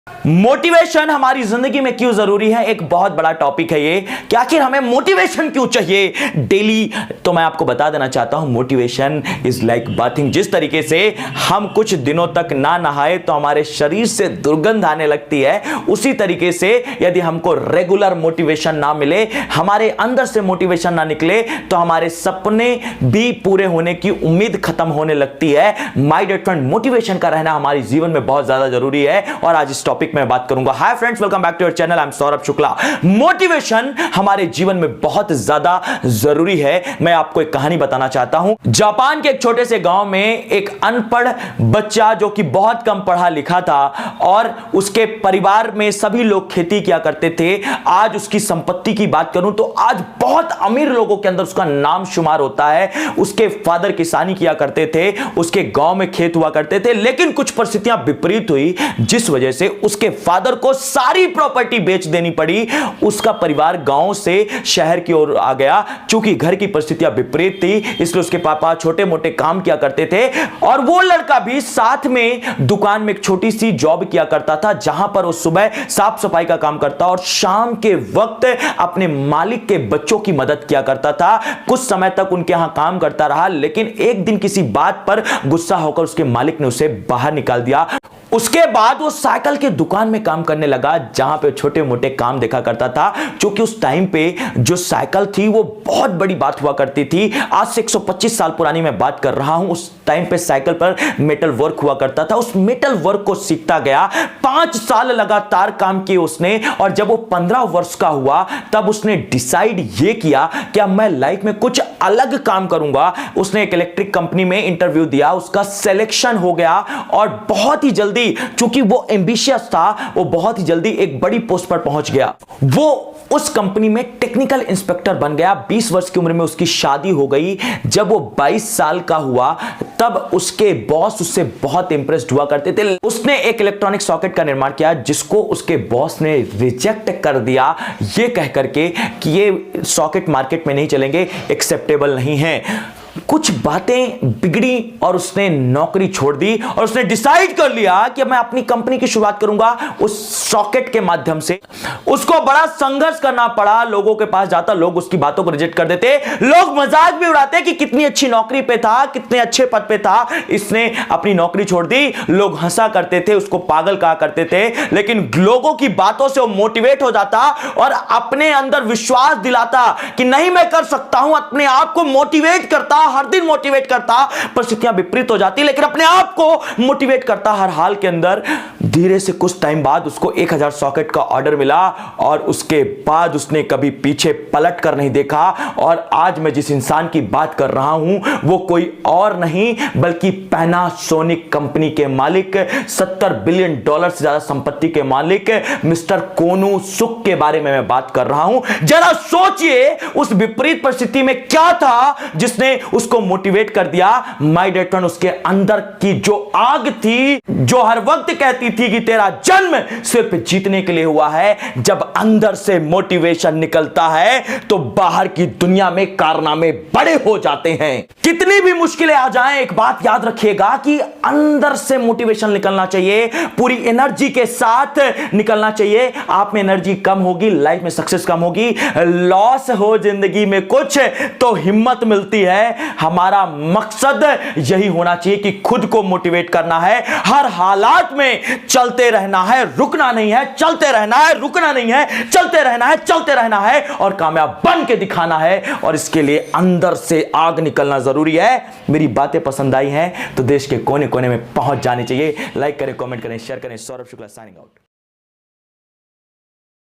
Motivation हमारी जिंदगी में क्यों जरूरी है, एक बहुत बड़ा टॉपिक है ये कि आखिर हमें मोटिवेशन क्यों चाहिए डेली। तो मैं आपको बता देना चाहता हूं, मोटिवेशन इज लाइक बाथिंग। जिस तरीके से हम कुछ दिनों तक ना नहाए तो हमारे शरीर से दुर्गंध आने लगती है, उसी तरीके से यदि हमको रेगुलर मोटिवेशन ना मिले, हमारे अंदर से मोटिवेशन ना निकले, तो हमारे सपने भी पूरे होने की उम्मीद खत्म होने लगती है। माय डियर फ्रेंड, मोटिवेशन का रहना हमारे जीवन में बहुत ज्यादा जरूरी है और आज इस टॉपिक में बात करूंगा। Hi friends, welcome back to your channel, I am Saurabh Shukla. Motivation हमारे जीवन में बहुत ज्यादा जरूरी है। मैं आपको एक कहानी बताना चाहता हूं। जापान के एक छोटे से गांव में एक अनपढ़ बच्चा, जो कि बहुत कम पढ़ा लिखा था और उसके परिवार में सभी लोग खेती किया करते थे। आज उसकी संपत्ति की बात करूं तो आज बहुत अमीर लोगों के अंदर उसका नाम शुमार होता है। उसके फादर किसानी किया करते थे, उसके गांव में खेत हुआ करते थे, लेकिन कुछ परिस्थितियां विपरीत हुई जिस वजह से उसके फादर को सारी प्रॉपर्टी बेच देनी पड़ी। उसका परिवार गांव से शहर की ओर आ गया। चूंकि घर की परिस्थितियां विपरीत थी, इसलिए उसके पापा छोटे मोटे काम किया करते थे और वो लड़का भी साथ में दुकान में एक छोटी सी जॉब किया करता था, जहां पर वो सुबह साफ सफाई का काम करता और शाम के वक्त अपने मालिक के बच्चों की मदद किया करता था। कुछ समय तक उनके यहां काम करता रहा, लेकिन एक दिन किसी बात पर गुस्सा होकर उसके मालिक ने उसे बाहर निकाल दिया। उसके बाद वो साइकिल के दुकान में काम करने लगा, जहां पे छोटे मोटे काम देखा करता था। क्योंकि उस टाइम पे जो साइकिल थी वो बहुत बड़ी बात हुआ करती थी। आज से 125 साल पुरानी मैं बात कर रहा हूं। उस टाइम पे साइकिल पर मेटल वर्क हुआ करता था। उस मेटल वर्क को सीखता गया। 5 साल लगातार काम किए उसने, और जब वो 15 वर्ष का हुआ तब उसने डिसाइड ये किया कि अब मैं लाइफ में कुछ अलग काम करूंगा। उसने एक इलेक्ट्रिक कंपनी में इंटरव्यू दिया, उसका सिलेक्शन हो गया और बहुत ही जल्दी, चूंकि वो एम्बिशियस था, वो बहुत ही जल्दी एक बड़ी पोस्ट पर पहुंच गया। वो उस कंपनी में टेक्निकल इंस्पेक्टर बन गया। 20 वर्ष की उम्र में उसकी शादी हो गई। जब वो 22 साल का हुआ तब उसके बॉस उससे बहुत इंप्रेस्ड हुआ करते थे। उसने एक इलेक्ट्रॉनिक सॉकेट का निर्माण किया, जिसको उसके बॉस ने रिजेक्ट कर दिया, ये कह करके कि ये सॉकेट मार्केट में नहीं चलेंगे, एक्सेप्टेबल नहीं है। कुछ बातें बिगड़ी और उसने नौकरी छोड़ दी और उसने डिसाइड कर लिया कि मैं अपनी कंपनी की शुरुआत करूंगा उस सॉकेट के माध्यम से। उसको बड़ा संघर्ष करना पड़ा। लोगों के पास जाता, लोग उसकी बातों को रिजेक्ट कर देते, लोग मजाक भी उड़ाते कि कितनी अच्छी नौकरी पे था, कितने अच्छे पद पे था, इसने अपनी नौकरी छोड़ दी। लोग हंसा करते थे, उसको पागल कहा करते थे, लेकिन लोगों की बातों से वो मोटिवेट हो जाता और अपने अंदर विश्वास दिलाता कि नहीं, मैं कर सकता हूं। अपने आप को मोटिवेट करता, हर दिन मोटिवेट करता। परिस्थितियां विपरीत हो जाती, लेकिन अपने आप को मोटिवेट करता हर हाल के अंदर। धीरे से कुछ टाइम बाद उसको 1000 सॉकेट का ऑर्डर मिला और उसके बाद उसने कभी पीछे पलट कर नहीं देखा। और आज मैं जिस इंसान की बात कर रहा हूं वो कोई और नहीं बल्कि पैनासोनिक कंपनी के मालिक, $70 बिलियन से ज्यादा संपत्ति के मालिक मिस्टर कोनोसुके के बारे में मैं बात कर रहा हूं। जरा सोचिए उस विपरीत परिस्थिति में क्या था जिसने उसको मोटिवेट कर दिया। माय डियर फ्रेंड, उसके अंदर की जो आग थी, जो हर वक्त कहती थी कि तेरा जन्म सिर्फ जीतने के लिए हुआ है, जब अंदर से मोटिवेशन निकलता है तो बाहर की दुनिया में कारनामे बड़े हो जाते हैं। कितनी भी मुश्किलें आ जाएं, एक बात याद रखिएगा कि अंदर से मोटिवेशन निकलना चाहिए, पूरी एनर्जी के साथ निकलना चाहिए। आप में एनर्जी कम होगी, लाइफ में सक्सेस कम होगी, लॉस हो जिंदगी में कुछ तो हिम्मत मिलती है। हमारा मकसद यही होना चाहिए कि खुद को मोटिवेट करना है, हर हालात में चलते रहना है, रुकना नहीं है, चलते रहना है, रुकना नहीं है, चलते रहना है, चलते रहना है और कामयाब बन के दिखाना है। और इसके लिए अंदर से आग निकलना जरूरी है। मेरी बातें पसंद आई हैं तो देश के कोने कोने में पहुंच जानी चाहिए। लाइक करें, कमेंट करें, शेयर करें। Saurabh Shukla signing out.